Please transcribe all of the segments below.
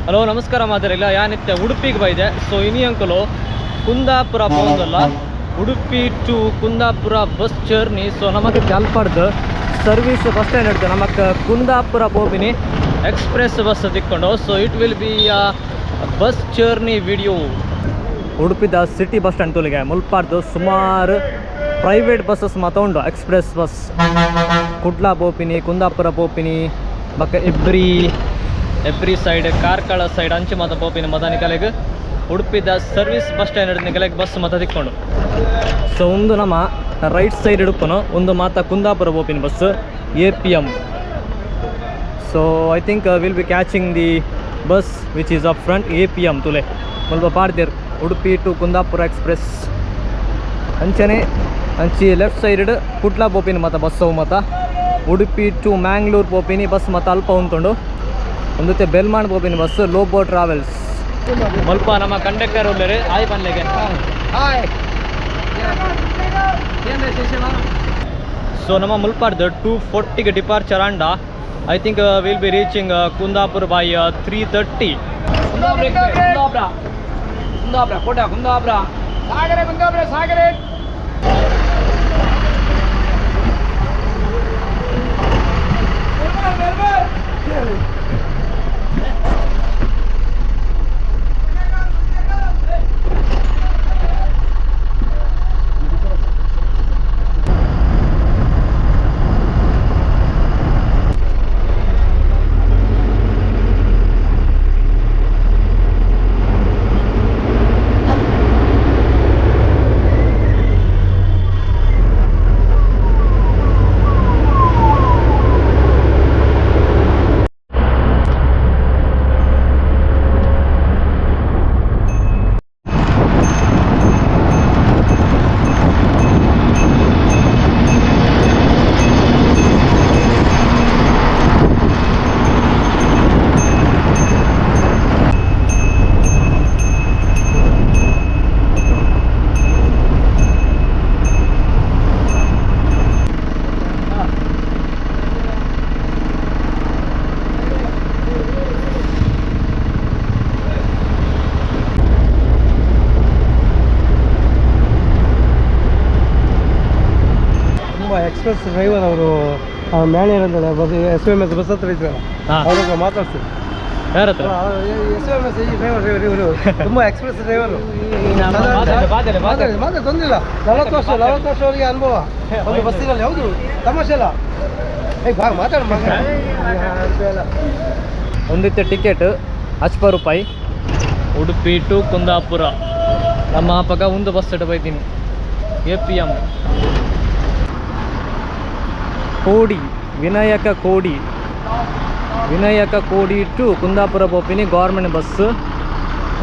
Hello ನಮಸ್ಕಾರ ಮಾದರಿಲ್ಲ ಯಾನಿತ್ತೆ ಉಡುಪಿಗೆ ಬೈದೆ. ಸೊ ಇನಿ ಅಂಕಲು ಕುಂದಾಪುರ ಪೋಂದಲ್ಲ Udupi to Kundapura bus journey. So ನಮಗೆ ಜಲ್ಪಡ್ದು ಸರ್ವಿಸ್ ಬಸ್ ಸ್ಟ್ಯಾಂಡ್ ಇಡ್ತು ನಮಗೆ ಕುಂದಾಪುರ ಪೋಪಿನಿ ಎಕ್ಸ್ಪ್ರೆಸ್ ಬಸ್ ತಿಕ್ಕೊಂಡು. So it will be bus journey video. ಉಡುಪಿದ ಸಿಟಿ ಬಸ್ ಸ್ಟ್ಯಾಂಡ್ ತುಲಿಗೆ ಮುಲ್ಪಾರ್ದು ಸುಮಾರು ಪ್ರೈವೇಟ್ ಬಸ್ಸಸ್ ಮಾತ ಉಂಡು. ಎಕ್ಸ್ಪ್ರೆಸ್ ಬಸ್ ಕುಡ್ಲ ಪೋಪಿನಿ ಕುಂದಾಪುರ ಪೋಪಿನಿ ಬಕ್ಕ ಎಬ್ರಿ ಸೈಡ್ ಕಾರ್ಕಳ ಸೈಡ್ ಅಂಚೆ ಮಾತ ಪೋಪಿನ ಮತ ನಿಕಲೆಗೆ ಉಡುಪಿದ ಸರ್ವಿಸ್ ಬಸ್ ಸ್ಟ್ಯಾಂಡ್ ನಿಕಲೆಗೆ ಬಸ್ ಮತ ತಿಕ್ಕೊಂಡು. ಸೊ ಒಂದು ನಮ್ಮ ರೈಟ್ ಸೈಡ್ ಇಡುಪ್ಪನು ಒಂದು ಮಾತ ಕುಂದಾಪುರ ಪೋಪಿನ bus APM. So I think will be catching the bus which is up front APM ತುಲೆ ಸ್ವಲ್ಪ ಪಾಡ್ದೇರು ಉಡುಪಿ ಟು ಕುಂದಾಪುರ ಎಕ್ಸ್ಪ್ರೆಸ್ ಅಂಚನೆ ಅಂಚಿ ಲೆಫ್ಟ್ ಸೈಡ್ ಕುಟ್ಲ ಪೋಪಿನ ಮತ ಬಸ್ ಅವು ಮತ ಉಡುಪಿ ಟು ಮ್ಯಾಂಗ್ಳೂರ್ ಪೋಪಿನಿ ಬಸ್ ಮತ ಅಲ್ಪ ಉಂಟುಂಡು. ಒಂದೊತ್ತೆ ಬೆಲ್ಮಾಂಡ್ ಪೋಪಿನ ಬಸ್ ಲೋಬೋ ಟ್ರಾವೆಲ್ಸ್ ಸ್ವಲ್ಪ ನಮ್ಮ ಕಂಡಕ್ಟರ್ ಉಳ್ಳರೆ ಆಯ್ ಬನ್ಲೆಗೆ. ಸೊ ನಮ್ಮ ಮುಲ್ಪಾರ್ದು 2:40 departure and I think will be reaching Kundapura by 3:30. Kundapura ಸಾಗರೆ ಎಕ್ಸ್ಪ್ರೆಸ್ ಡ್ರೈವರ್ ಅವರು ಮ್ಯಾನೇಜರ್ ಅಂತಾರೆ ಬಸ್ SMS ಬಸ್ ಹತ್ರ ಇದ್ರಲ್ಲ ಅವ್ರ ಮಾತಾಡ್ತೀವಿ. ಯಾರ ಹತ್ರ? SMS ಈ ಡ್ರೈವರ್ ಇವರು ತುಂಬ ಎಕ್ಸ್ಪ್ರೆಸ್ ಡ್ರೈವರು ಮಾತಾಡಿ ತೊಂದಿಲ್ಲ. 40 ವರ್ಷವರೆಗೆ ಅನುಭವ ಒಂದು ಬಸ್ಸಿನಲ್ಲಿ. ಹೌದು ತಮಾಷೆ ಅಲ್ಲ. ಮಾತಾಡ ಒಂದಿತ್ತೆ ಟಿಕೆಟ್ 50 ರೂಪಾಯಿ ಉಡುಪಿ ಟು ಕುಂದಾಪುರ. ನಮ್ಮ ಪಕ್ಕ ಒಂದು ಬಸ್ ಇಟ್ಟು ಬೈತೀನಿ APM ಕೋಡಿ ವಿನಾಯಕ ಕೋಡಿ ಟು ಕುಂದಾಪುರ ಪೋಪಿನಿ ಗೌರ್ಮೆಂಟ್ ಬಸ್.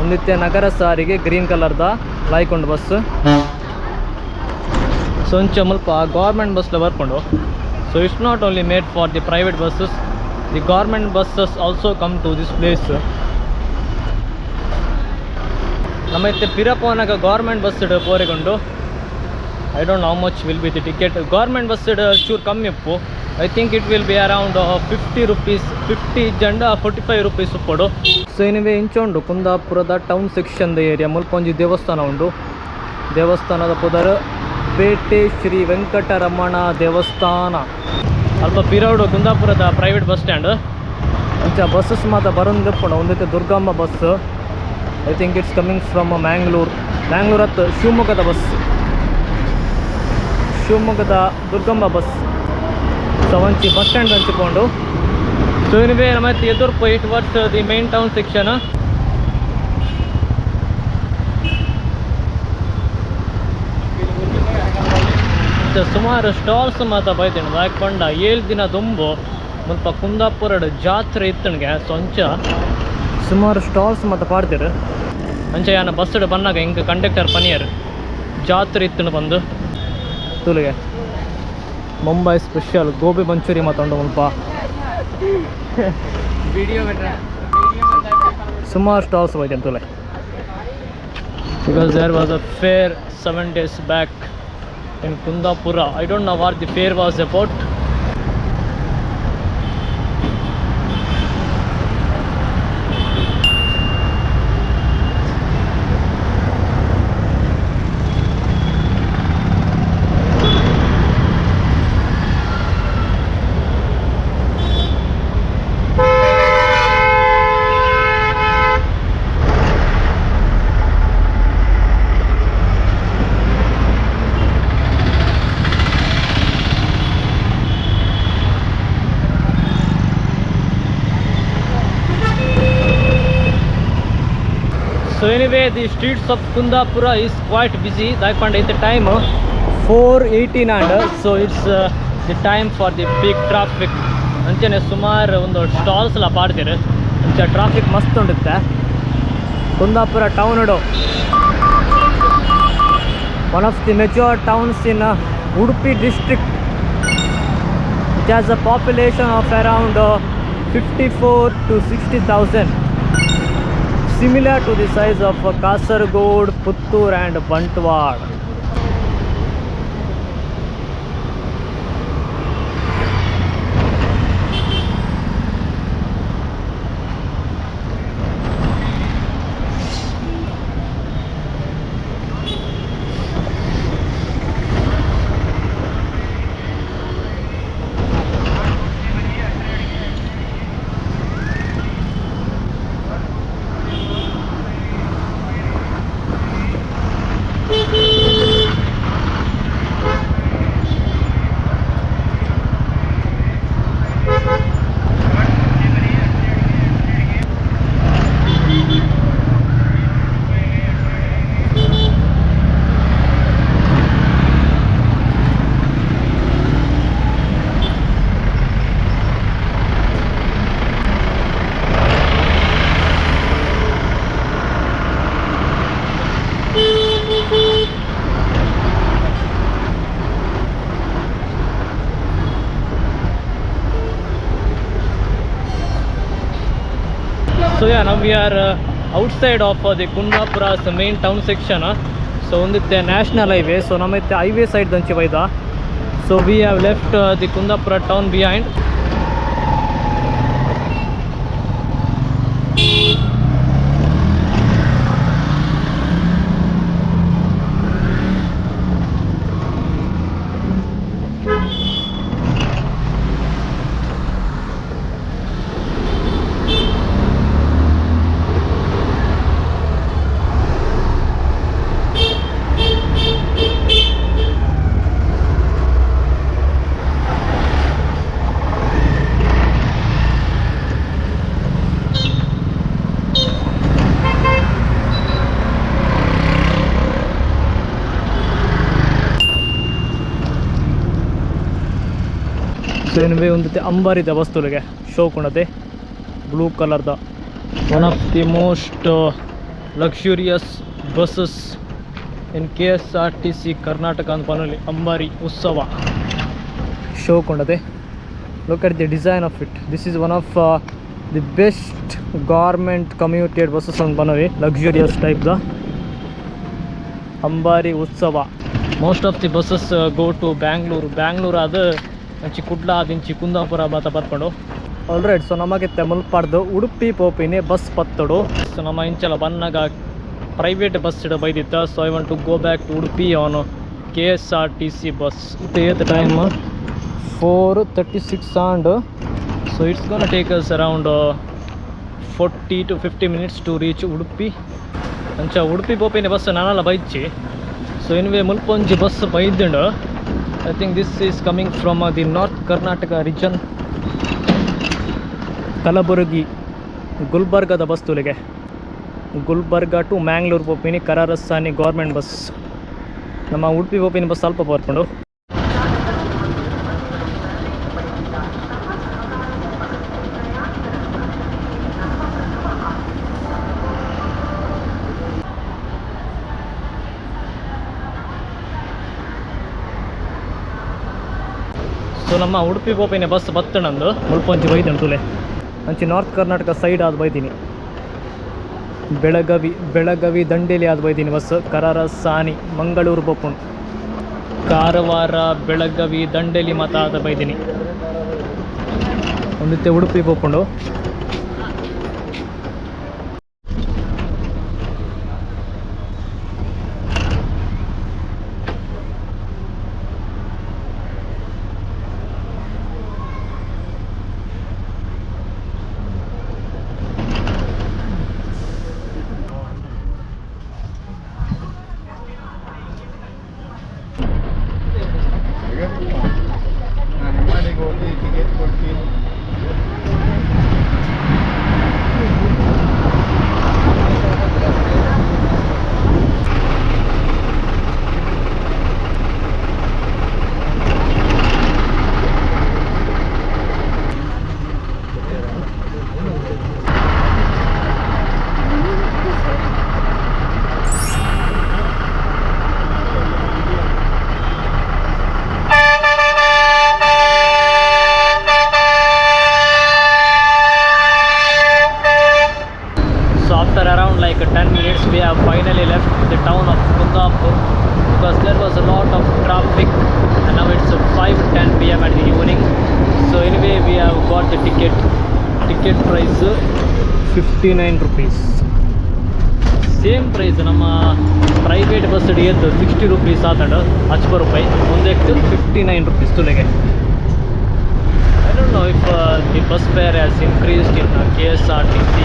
ಒಂದಿತ್ತೆ ನಗರ ಸಾರಿಗೆ ಗ್ರೀನ್ ಕಲರ್ದ ಲಾಯ್ಕೊಂಡು ಬಸ್. ಸೊಂಚ ಮುಲ್ಪ ಗೌರ್ಮೆಂಟ್ ಬಸ್ಲ ಬರ್ಕೊಂಡು. So it's not only made for the private buses, the government buses also come to this place. ನಮ್ಮ ಇತ್ತೆ ಪಿರಪೋನಾಗ ಗೌರ್ಮೆಂಟ್ ಬಸ್ ಇಡು ಪೋರೆಗೊಂಡು. I don't know how much will be the ticket. Government bus ಚೂರು ಕಮ್ಮಿ ಉಪ್ಪು. I think it will be around 50 rupees, 50 ಜಂಡ 45 rupees ಉಪ್ಪಡು. So ಏನಿವೆ ಇಂಚುಂಡು ಕುಂದಾಪುರದ town ಸೆಕ್ಷನ್ದ area ಮುಲ್ಪ ಒಂಜಿ ದೇವಸ್ಥಾನ ಉಂಡು. ದೇವಸ್ಥಾನದ ಪುದರ್ ಪೇಟೆ ಶ್ರೀ ವೆಂಕಟರಮಣ ದೇವಸ್ಥಾನ. ಅಲ್ಪ ಪಿರೌಡು ಕುಂದಾಪುರದ ಪ್ರೈವೇಟ್ ಬಸ್ ಸ್ಟ್ಯಾಂಡ್ ಅಂಚ ಬಸ್ಸಸ್ ಮಾತ ಬರೋದು ಒಂದೈತೆ Durgamma bus. I think it's coming from Mangalore ಹತ್ತು ಶಿವಮೊಗ್ಗದ ಬಸ್, ಶಿವಮೊಗ್ಗದ ದುರ್ಗಮ್ಮ ಬಸ್. ಸೊ ಒಂಚಿ ಬಸ್ ಸ್ಟ್ಯಾಂಡ್ ಹಂಚಿಕೊಂಡು. ಸೊ ಏನಿವೆ ಮತ್ತೆ ಎದುರು ಪೋಯಿ towards the main town section. ಸುಮಾರು ಸ್ಟಾಲ್ಸ್ ಮಾತ ಬೈತೇನೆ ಹಾಕೊಂಡ 7 ದಿನ ತುಂಬು ಮುಲ್ಪ ಕುಂದಾಪುರ ಜಾತ್ರೆ ಇತ್ತಣ್ಗೆ. ಸೊ ಅಂಚ ಸುಮಾರು ಸ್ಟಾಲ್ಸ್ ಮಾತ ಪಾಡ್ದಿರು ಅಂಚ ಯಾನ ಬಸ್ ಬಂದಾಗ ಹಿಂಗೆ ಕಂಡಕ್ಟರ್ ಪನಿಯರ್ ಜಾತ್ರೆ ಇತ್ತನು ಬಂದು ತುಲಿಗೆ ಮುಂಬೈ ಸ್ಪೆಷಲ್ ಗೋಬಿ ಮಂಚೂರಿ ಮಾತಾಡು ಮುಲ್ಪ ಸುಮಾರು ಸ್ಟಾಲ್ಸ್ ಹೋಯ್ತು ಅಂತಲೇ. Because there was a fair 7 days back in Kundapura. I don't know what the fair was about. So anyway, the streets of Kundapura is quite busy. Daipande at the time 4:18 and so it's the time for the peak traffic. ಅಂಚನೆ ಸುಮಾರು ಒಂದು stalls ಎಲ್ಲ ಪಾಡ್ತೀರಿ ಅಂಚೆ traffic ಮಸ್ತ್ ಉಂಡುತ್ತೆ Kundapura town one of the major towns in Udupi district. It has a population of around 54 to 60,000, similar to the size of Kasaragod, Puttur and Bantwal. So yeah, now we are outside of the Kundapura's main town section. So on the national highway, so namatte highway side danchi vaida. So we have left the Kundapura town behind. So anyway, ಒಂದು ಅಂಬಾರಿದ ಬಸ್ತುಲಿಗೆ show ಕೊಡದೆ blue ಕಲರ್ದ one of the most luxurious buses in KSRTC Karnataka ಅಂತ ಪನಲಿ Ambari Utsav show ಕೊಂಡದೆ. Look at the design of it. This is one of the best government commuted buses ಅಂತ ಪನವಿ ಲಕ್ಸುರಿಯಸ್ ಟೈಪ್ ದ Ambari Utsav. Most of the buses go to Bangalore ಆದ ಅಂಚಿ ಕುಡ್ಲ ಆದಿಂಚಿ ಕುಂದಾಪುರ ಬಾತ ಬರ್ಕೊಂಡು alright. So ನಮಗೆ ಮುಲ್ಪಾಡ್ದು ಉಡುಪಿ ಪೋಪಿನಿ ಬಸ್ ಪತ್ತಡು. ಸೊ ನಮ್ಮ ಇಂಚಲ ಬನ್ನಾಗ ಪ್ರೈವೇಟ್ ಬಸ್ ಇಡ ಬೈದಿತ್ತ. So I want to go back to Udupi on KSRTC bus. It time 4:36 and so it's gonna take us around 40 to 50 minutes to reach ಉಡುಪಿ. ಅಂಚ ಉಡುಪಿ ಪೋಪಿನಿ ಬಸ್ ನಾನಲ್ಲ ಬೈಚಿ. ಸೊ ಇನ್ವೇ ಮುಲ್ಪೊಂಜಿ ಬಸ್ ಬೈದಿಂಡು. I think this is coming from the North Karnataka region. Kalaburgi, Gulbarga the bus tulige. Gulbarga to Mangalore popini Kararasani government bus. Nama Udupi popini bus ಸ್ವಲ್ಪ ಬರ್ಕೊಂಡು. ಸೊ ನಮ್ಮ ಉಡುಪಿ ಪೋಪಿನ ಬಸ್ ಬತ್ತಣಂದು ಮುಲ್ಪೊಂಚಿ ಬೈದನು ತುಲೆ ಅಂಚಿ ನಾರ್ತ್ ಕರ್ನಾಟಕ ಸೈಡ್ ಆದ ಬೈದೀನಿ. ಬೆಳಗವಿ ದಂಡೇಲಿ ಆದ ಬೈದೀನಿ bus. ಕರಾರ ಸಾನಿ ಮಂಗಳೂರು ಬೊಪ್ಪುಂಡು. ಕಾರವಾರ ಬೆಳಗವಿ ದಂಡೇಲಿ ಮತ ಆದ ಬೈದೀನಿ. ಒಂದಿತ್ತೆ Udupi ಬೊಪ್ಪುಂಡು. after around like 10 minutes we have finally left the town of Kundapur because there was a lot of traffic and now it's 5:10 p.m. at the evening. So anyway we have got the ticket price 59 rupees. Same price ನಮ್ಮ private bus ಹಿಡಿಯೋದು 60 rupees ಆತಂಡು 10 ರೂಪಾಯಿ ಒಂದಕ್ಕೆ 59 rupees ತುಲೆಗೆ. I don't know if the bus fare has increased in KSRTC.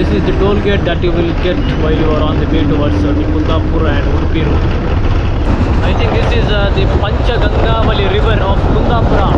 This is the toll gate that you will get while you are on the way towards the Kundapur and Udupi route. I think this is the Panchagangavali river of Kundapura.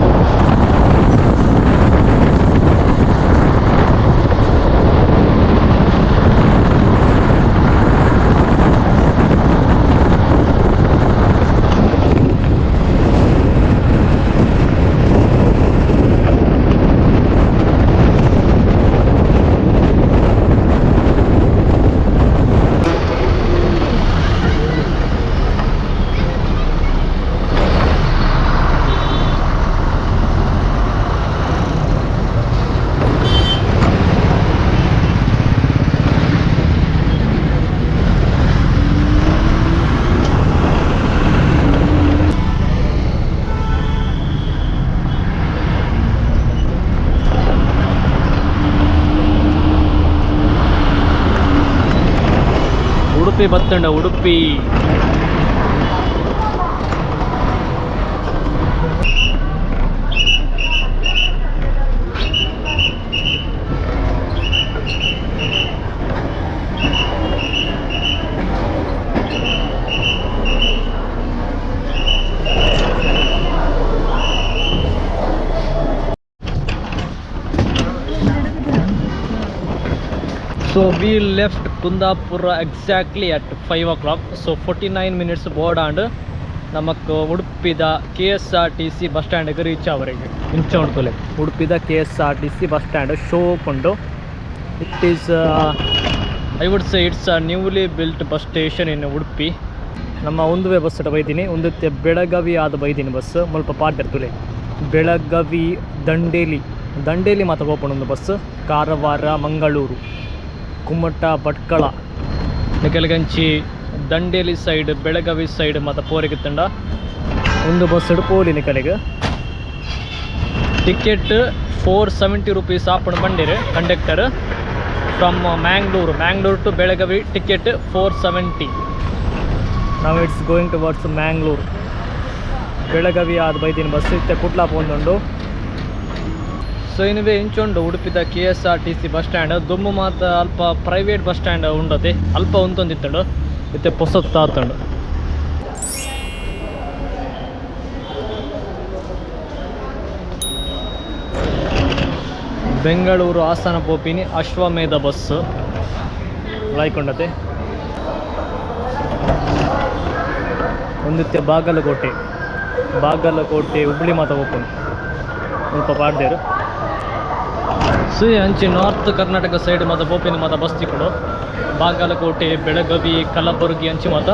Udupi ಬತ್ತಂಡ Udupi. So we left Kundapura exactly at 5 o'clock. So 49 minutes board and ನಮಕ್ ಉಡುಪಿದ KSRTC bus ಸ್ಟ್ಯಾಂಡ್ಗೆ reach ಅವರಿಗೆ ಇಂಚ ಉಂಟುಲೆ ಉಡುಪಿದ KSRTC bus stand show ಕೊಂಡು it is I would say it's a newly built bus station ಇನ್ ಉಡುಪಿ. ನಮ್ಮ ಒಂದುವೆ bus ಬೈದಿನಿ ಒಂದತ್ತೆ Belagavi ಆದ ಬೈದಿನಿ bus ಮುಲ್ಪ ಪಾಡ್ದಿರ್ತುಲೆ ಬೆಳಗಾವಿ ದಂಡೇಲಿ ಮಾತ ಓಪನ್ ಒಂದು ಬಸ್ ಕಾರವಾರ ಮಂಗಳೂರು ಕುಮಟ ಭಟ್ಕಳ ನಿಕಲ್ಗಂಚಿ ದಂಡೇಲಿ ಸೈಡ್ ಬೆಳಗಾವಿ ಸೈಡ್ ಮತ್ತು ಪೋರಿಗೆ ತಂಡ ಒಂದು ಬಸ್ ಪೋಲಿ ನಿಕಲಿಗೆ ಟಿಕೆಟ್ 470 rupees ಆಪಣ ಬಂದಿರು conductor from Mangaluru to Belagavi ticket 470. ನಾವು it's going towards Mangaluru. Belagavi ಆದ ಬೈದಿನ ಬಸ್ ಇತ್ತೆ ಕುಟ್ಲಾ ಪೋಂದುಂಡು. ಸೊ ಇನಿವೆ ಇಂಚುಂಡು ಉಡುಪಿದ KSRTC ಬಸ್ ಸ್ಟ್ಯಾಂಡ್ ದುಮ್ಮು ಮಾತ ಅಲ್ಪ ಪ್ರೈವೇಟ್ ಬಸ್ ಸ್ಟ್ಯಾಂಡ್ ಉಂಡದೆ ಅಲ್ಪ ಉಂತೊಂದಿತ್ತಂಡು ಇತ್ತೆ ಪೊಸತ್ತಾತಂಡು. ಬೆಂಗಳೂರು ಹಾಸನ ಪೋಪಿನಿ ಅಶ್ವಮೇಧ ಬಸ್ ಲಾಯ್ಕೊಂಡತೆ ಒಂದಿತ್ತೆ ಬಾಗಲಕೋಟೆ ಹುಬ್ಳಿ ಮಾತ ಓಪನ್ ಸ್ವಲ್ಪ ಪಾಡ್ದೇರು. ಸೊ ಅಂಚೆ ನಾರ್ತ್ ಕರ್ನಾಟಕ ಸೈಡ್ ಮಾತ ಪೋಪಿನ ಮಾತ ಬಸ್ ತಿಕ್ಕೊಂಡು ಬಾಗಲಕೋಟೆ ಬೆಳಗಾವಿ ಕಲಬುರಗಿ ಅಂಚಿ ಮಾತ